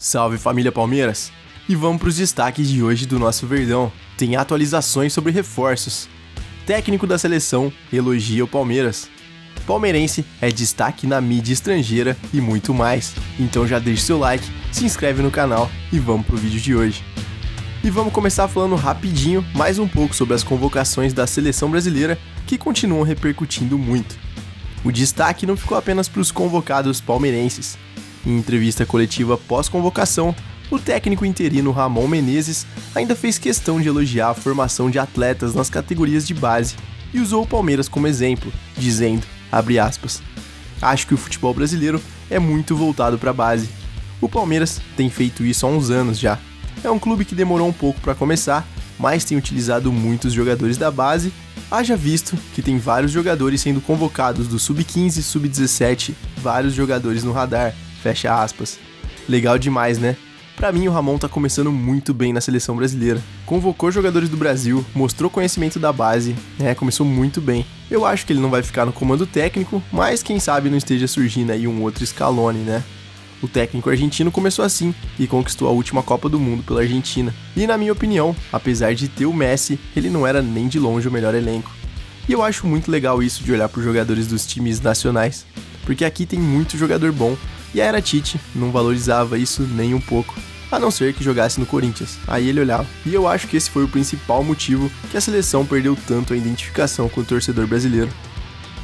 Salve família Palmeiras! E vamos para os destaques de hoje do nosso Verdão. Tem atualizações sobre reforços. Técnico da seleção elogia o Palmeiras. Palmeirense é destaque na mídia estrangeira e muito mais. Então já deixa seu like, se inscreve no canal e vamos pro vídeo de hoje. E vamos começar falando rapidinho mais um pouco sobre as convocações da seleção brasileira que continuam repercutindo muito. O destaque não ficou apenas para os convocados palmeirenses. Em entrevista coletiva pós-convocação, o técnico interino Ramon Menezes ainda fez questão de elogiar a formação de atletas nas categorias de base e usou o Palmeiras como exemplo, dizendo, abre aspas, acho que o futebol brasileiro é muito voltado para a base. O Palmeiras tem feito isso há uns anos já. É um clube que demorou um pouco para começar, mas tem utilizado muitos jogadores da base, haja visto que tem vários jogadores sendo convocados do Sub-15, Sub-17, vários jogadores no radar, fecha aspas. Legal demais, né? Pra mim, o Ramon tá começando muito bem na seleção brasileira. Convocou jogadores do Brasil, mostrou conhecimento da base, começou muito bem. Eu acho que ele não vai ficar no comando técnico, mas quem sabe não esteja surgindo aí um outro Scaloni, né? O técnico argentino começou assim e conquistou a última Copa do Mundo pela Argentina. E na minha opinião, apesar de ter o Messi, ele não era nem de longe o melhor elenco. E eu acho muito legal isso de olhar para os jogadores dos times nacionais, porque aqui tem muito jogador bom e a era Tite não valorizava isso nem um pouco, a não ser que jogasse no Corinthians, aí ele olhava. E eu acho que esse foi o principal motivo que a seleção perdeu tanto a identificação com o torcedor brasileiro.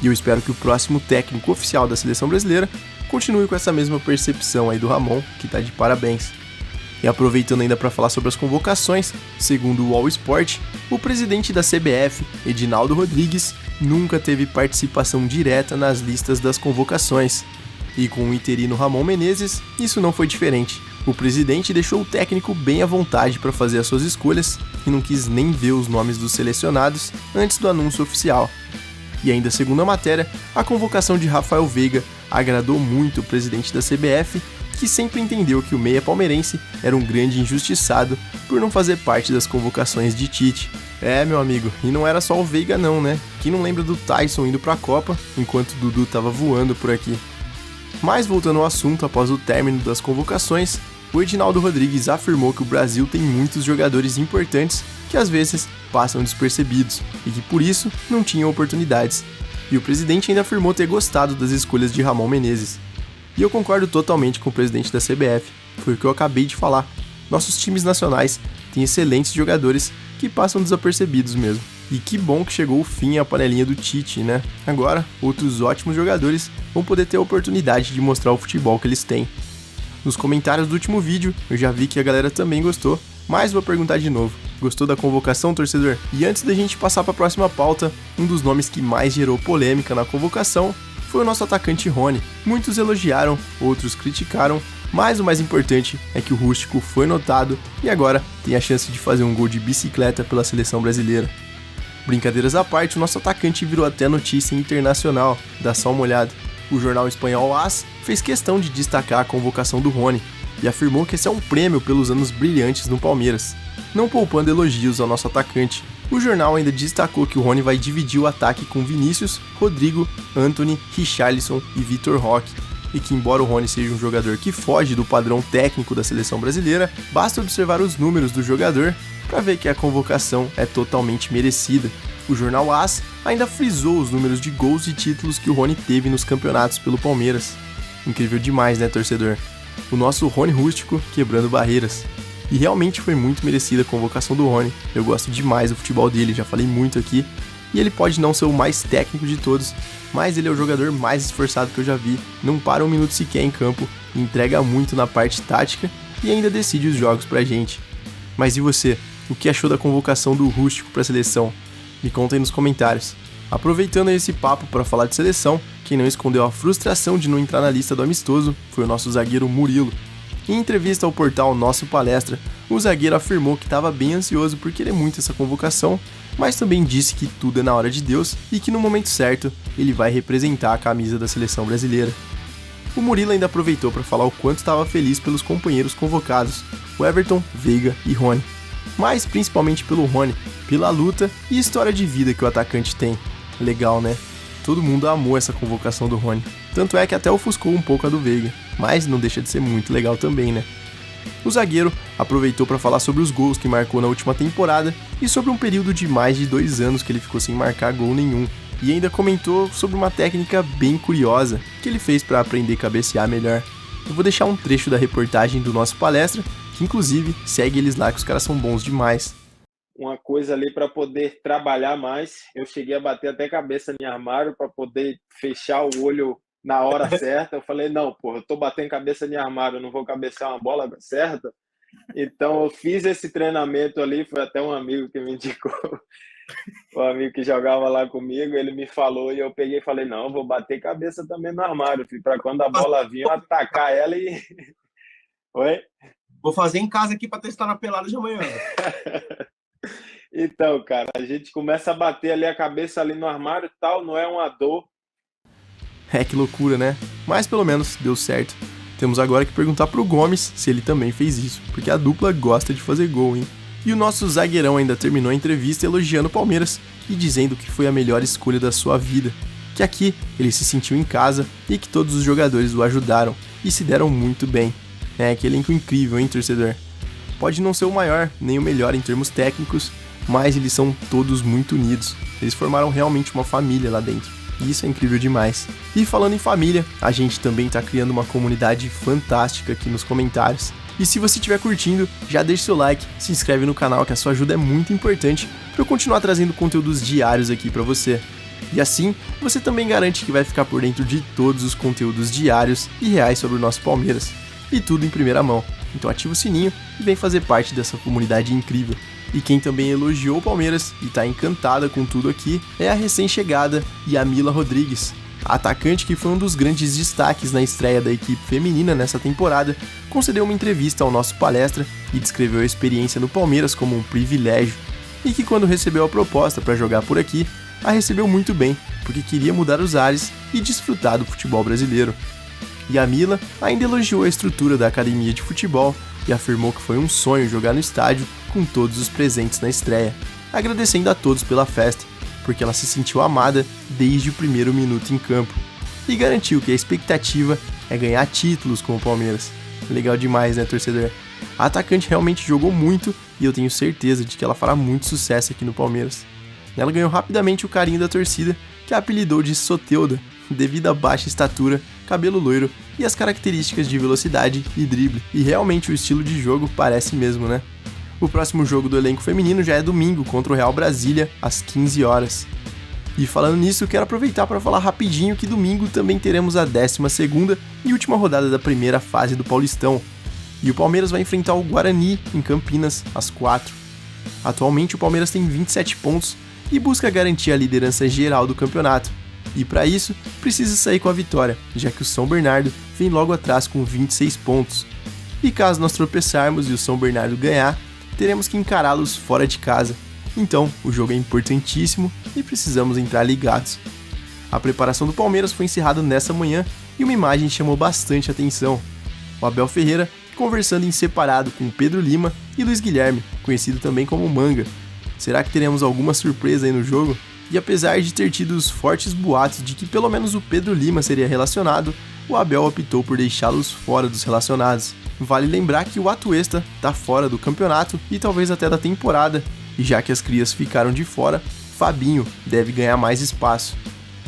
E eu espero que o próximo técnico oficial da seleção brasileira continue com essa mesma percepção aí do Ramon, que tá de parabéns. E aproveitando ainda para falar sobre as convocações, segundo o All Sport, o presidente da CBF, Edinaldo Rodrigues, nunca teve participação direta nas listas das convocações. E com o interino Ramon Menezes, isso não foi diferente. O presidente deixou o técnico bem à vontade para fazer as suas escolhas e não quis nem ver os nomes dos selecionados antes do anúncio oficial. E ainda segundo a matéria, a convocação de Rafael Veiga agradou muito o presidente da CBF, que sempre entendeu que o meia palmeirense era um grande injustiçado por não fazer parte das convocações de Tite. Meu amigo, e não era só o Veiga não, né? Quem não lembra do Tyson indo pra Copa, enquanto o Dudu tava voando por aqui. Mas voltando ao assunto, após o término das convocações, o Edinaldo Rodrigues afirmou que o Brasil tem muitos jogadores importantes que às vezes passam despercebidos e que por isso não tinham oportunidades. E o presidente ainda afirmou ter gostado das escolhas de Ramon Menezes. E eu concordo totalmente com o presidente da CBF, foi o que eu acabei de falar. Nossos times nacionais têm excelentes jogadores que passam desapercebidos mesmo. E que bom que chegou o fim à panelinha do Tite, né? Agora, outros ótimos jogadores vão poder ter a oportunidade de mostrar o futebol que eles têm. Nos comentários do último vídeo, eu já vi que a galera também gostou, mas vou perguntar de novo. Gostou da convocação, torcedor? E antes da gente passar para a próxima pauta, um dos nomes que mais gerou polêmica na convocação foi o nosso atacante Rony. Muitos elogiaram, outros criticaram, mas o mais importante é que o rústico foi notado e agora tem a chance de fazer um gol de bicicleta pela seleção brasileira. Brincadeiras à parte, o nosso atacante virou até notícia internacional, dá só uma olhada. O jornal espanhol AS fez questão de destacar a convocação do Rony e afirmou que esse é um prêmio pelos anos brilhantes no Palmeiras, não poupando elogios ao nosso atacante. O jornal ainda destacou que o Rony vai dividir o ataque com Vinícius, Rodrigo, Antony, Richarlison e Vitor Roque, e que embora o Rony seja um jogador que foge do padrão técnico da seleção brasileira, basta observar os números do jogador para ver que a convocação é totalmente merecida. O jornal AS ainda frisou os números de gols e títulos que o Rony teve nos campeonatos pelo Palmeiras. Incrível demais, né, torcedor? O nosso Rony rústico quebrando barreiras. E realmente foi muito merecida a convocação do Rony. Eu gosto demais do futebol dele, já falei muito aqui. E ele pode não ser o mais técnico de todos, mas ele é o jogador mais esforçado que eu já vi. Não para um minuto sequer em campo, entrega muito na parte tática e ainda decide os jogos pra gente. Mas e você? O que achou da convocação do rústico pra seleção? Me conta aí nos comentários. Aproveitando esse papo para falar de seleção, quem não escondeu a frustração de não entrar na lista do amistoso foi o nosso zagueiro Murilo. Em entrevista ao portal Nosso Palestra, o zagueiro afirmou que estava bem ansioso por querer muito essa convocação, mas também disse que tudo é na hora de Deus e que no momento certo ele vai representar a camisa da seleção brasileira. O Murilo ainda aproveitou para falar o quanto estava feliz pelos companheiros convocados, o Everton, Veiga e Rony. Mas principalmente pelo Rony, pela luta e história de vida que o atacante tem. Legal, né? Todo mundo amou essa convocação do Rony. Tanto é que até ofuscou um pouco a do Veiga, mas não deixa de ser muito legal também, né? O zagueiro aproveitou para falar sobre os gols que marcou na última temporada e sobre um período de mais de 2 anos que ele ficou sem marcar gol nenhum. E ainda comentou sobre uma técnica bem curiosa que ele fez para aprender a cabecear melhor. Eu vou deixar um trecho da reportagem do nosso palestra, que inclusive segue eles lá que os caras são bons demais. Uma coisa ali para poder trabalhar mais, eu cheguei a bater até cabeça em armário para poder fechar o olho na hora certa. Eu falei, não, porra, eu tô batendo cabeça em armário, eu não vou cabecear uma bola certa. Então eu fiz esse treinamento ali, foi até um amigo que me indicou, o amigo que jogava lá comigo, ele me falou e eu peguei e falei, não, eu vou bater cabeça também no armário, para quando a bola vir, eu atacar ela e... Oi? Vou fazer em casa aqui para testar na pelada de amanhã. Então, cara, a gente começa a bater ali a cabeça ali no armário e tal, não é uma dor. Que loucura, né? Mas pelo menos deu certo. Temos agora que perguntar pro Gomes se ele também fez isso, porque a dupla gosta de fazer gol, hein? E o nosso zagueirão ainda terminou a entrevista elogiando o Palmeiras e dizendo que foi a melhor escolha da sua vida, que aqui ele se sentiu em casa e que todos os jogadores o ajudaram e se deram muito bem. Que elenco incrível, hein, torcedor? Pode não ser o maior, nem o melhor em termos técnicos, mas eles são todos muito unidos. Eles formaram realmente uma família lá dentro. E isso é incrível demais. E falando em família, a gente também tá criando uma comunidade fantástica aqui nos comentários. E se você estiver curtindo, já deixa seu like, se inscreve no canal que a sua ajuda é muito importante para eu continuar trazendo conteúdos diários aqui para você. E assim, você também garante que vai ficar por dentro de todos os conteúdos diários e reais sobre o nosso Palmeiras. E tudo em primeira mão. Então ativa o sininho e vem fazer parte dessa comunidade incrível. E quem também elogiou o Palmeiras e tá encantada com tudo aqui é a recém-chegada Yamila Rodrigues. A atacante, que foi um dos grandes destaques na estreia da equipe feminina nessa temporada, concedeu uma entrevista ao nosso palestra e descreveu a experiência no Palmeiras como um privilégio. E que quando recebeu a proposta para jogar por aqui, a recebeu muito bem, porque queria mudar os ares e desfrutar do futebol brasileiro. Yamila ainda elogiou a estrutura da academia de futebol e afirmou que foi um sonho jogar no estádio com todos os presentes na estreia, agradecendo a todos pela festa, porque ela se sentiu amada desde o primeiro minuto em campo, e garantiu que a expectativa é ganhar títulos com o Palmeiras. Legal demais, né, torcedor? A atacante realmente jogou muito e eu tenho certeza de que ela fará muito sucesso aqui no Palmeiras. Ela ganhou rapidamente o carinho da torcida, que a apelidou de Soteuda, devido à baixa estatura, cabelo loiro e as características de velocidade e drible. E realmente o estilo de jogo parece mesmo, né? O próximo jogo do elenco feminino já é domingo contra o Real Brasília, às 15 horas. E falando nisso, quero aproveitar para falar rapidinho que domingo também teremos a 12ª e última rodada da primeira fase do Paulistão. E o Palmeiras vai enfrentar o Guarani em Campinas, às 4. Atualmente o Palmeiras tem 27 pontos e busca garantir a liderança geral do campeonato. E para isso, precisa sair com a vitória, já que o São Bernardo vem logo atrás com 26 pontos. E caso nós tropeçarmos e o São Bernardo ganhar, teremos que encará-los fora de casa. Então, o jogo é importantíssimo e precisamos entrar ligados. A preparação do Palmeiras foi encerrada nessa manhã e uma imagem chamou bastante atenção. O Abel Ferreira conversando em separado com Pedro Lima e Luiz Guilherme, conhecido também como Manga. Será que teremos alguma surpresa aí no jogo? E apesar de ter tido os fortes boatos de que pelo menos o Pedro Lima seria relacionado, o Abel optou por deixá-los fora dos relacionados. Vale lembrar que o Atuesta está fora do campeonato e talvez até da temporada, e já que as crias ficaram de fora, Fabinho deve ganhar mais espaço.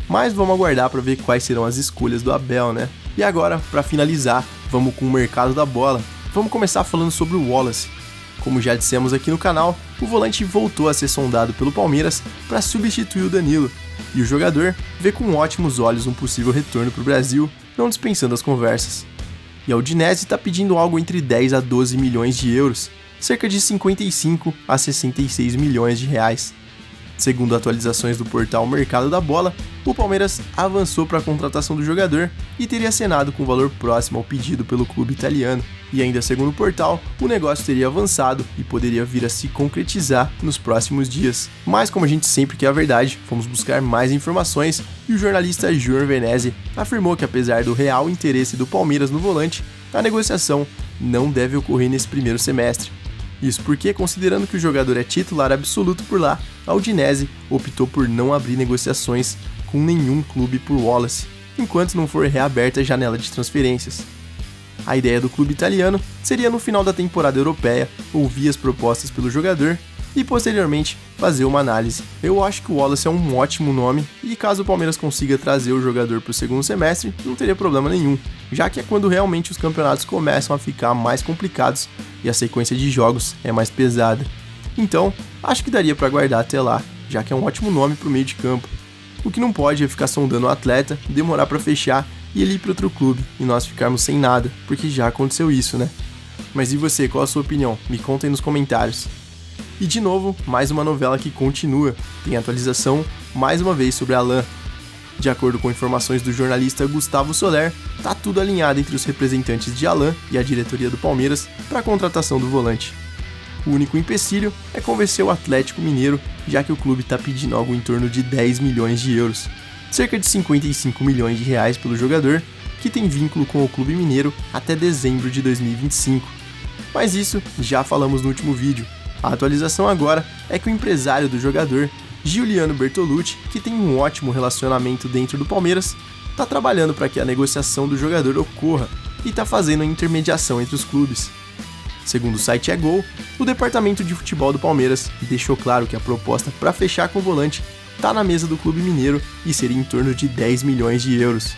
Mas vamos aguardar para ver quais serão as escolhas do Abel, né? E agora, para finalizar, vamos com o mercado da bola. Vamos começar falando sobre o Wallace. Como já dissemos aqui no canal, o volante voltou a ser sondado pelo Palmeiras para substituir o Danilo, e o jogador vê com ótimos olhos um possível retorno para o Brasil, não dispensando as conversas. E a Udinese está pedindo algo entre 10 a 12 milhões de euros, cerca de 55 a 66 milhões de reais. Segundo atualizações do portal Mercado da Bola, o Palmeiras avançou para a contratação do jogador e teria assinado com valor próximo ao pedido pelo clube italiano. E ainda segundo o portal, o negócio teria avançado e poderia vir a se concretizar nos próximos dias. Mas como a gente sempre quer a verdade, fomos buscar mais informações e o jornalista Júnior Venezi afirmou que apesar do real interesse do Palmeiras no volante, a negociação não deve ocorrer nesse primeiro semestre. Isso porque, considerando que o jogador é titular absoluto por lá, a Udinese optou por não abrir negociações com nenhum clube por Wallace, enquanto não for reaberta a janela de transferências. A ideia do clube italiano seria no final da temporada europeia ouvir as propostas pelo jogador e posteriormente fazer uma análise. Eu acho que o Wallace é um ótimo nome e caso o Palmeiras consiga trazer o jogador para o segundo semestre, não teria problema nenhum, já que é quando realmente os campeonatos começam a ficar mais complicados e a sequência de jogos é mais pesada. Então, acho que daria para aguardar até lá, já que é um ótimo nome para o meio de campo. O que não pode é ficar sondando o atleta, demorar para fechar e ele ir para outro clube e nós ficarmos sem nada, porque já aconteceu isso, né? Mas e você, qual a sua opinião? Me conta aí nos comentários. E de novo, mais uma novela que continua. Tem atualização, mais uma vez, sobre Alan. De acordo com informações do jornalista Gustavo Soler, tá tudo alinhado entre os representantes de Alan e a diretoria do Palmeiras para a contratação do volante. O único empecilho é convencer o Atlético Mineiro, já que o clube está pedindo algo em torno de 10 milhões de euros, cerca de 55 milhões de reais pelo jogador, que tem vínculo com o clube mineiro até dezembro de 2025. Mas isso já falamos no último vídeo. A atualização agora é que o empresário do jogador, Giuliano Bertolucci, que tem um ótimo relacionamento dentro do Palmeiras, está trabalhando para que a negociação do jogador ocorra e está fazendo a intermediação entre os clubes. Segundo o site Gol, o departamento de futebol do Palmeiras deixou claro que a proposta para fechar com o volante está na mesa do clube mineiro e seria em torno de 10 milhões de euros.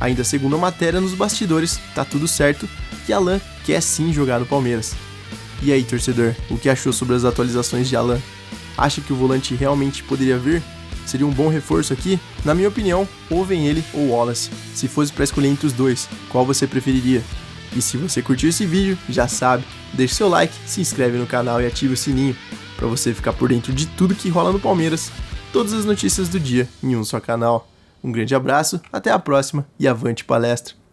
Ainda segundo a matéria nos bastidores, tá tudo certo que Alan quer sim jogar no Palmeiras. E aí, torcedor, o que achou sobre as atualizações de Alan? Acha que o volante realmente poderia vir? Seria um bom reforço aqui? Na minha opinião, ou vem ele ou Wallace. Se fosse para escolher entre os dois, qual você preferiria? E se você curtiu esse vídeo, já sabe, deixe seu like, se inscreve no canal e ative o sininho para você ficar por dentro de tudo que rola no Palmeiras, todas as notícias do dia em um só canal. Um grande abraço, até a próxima e avante palestra!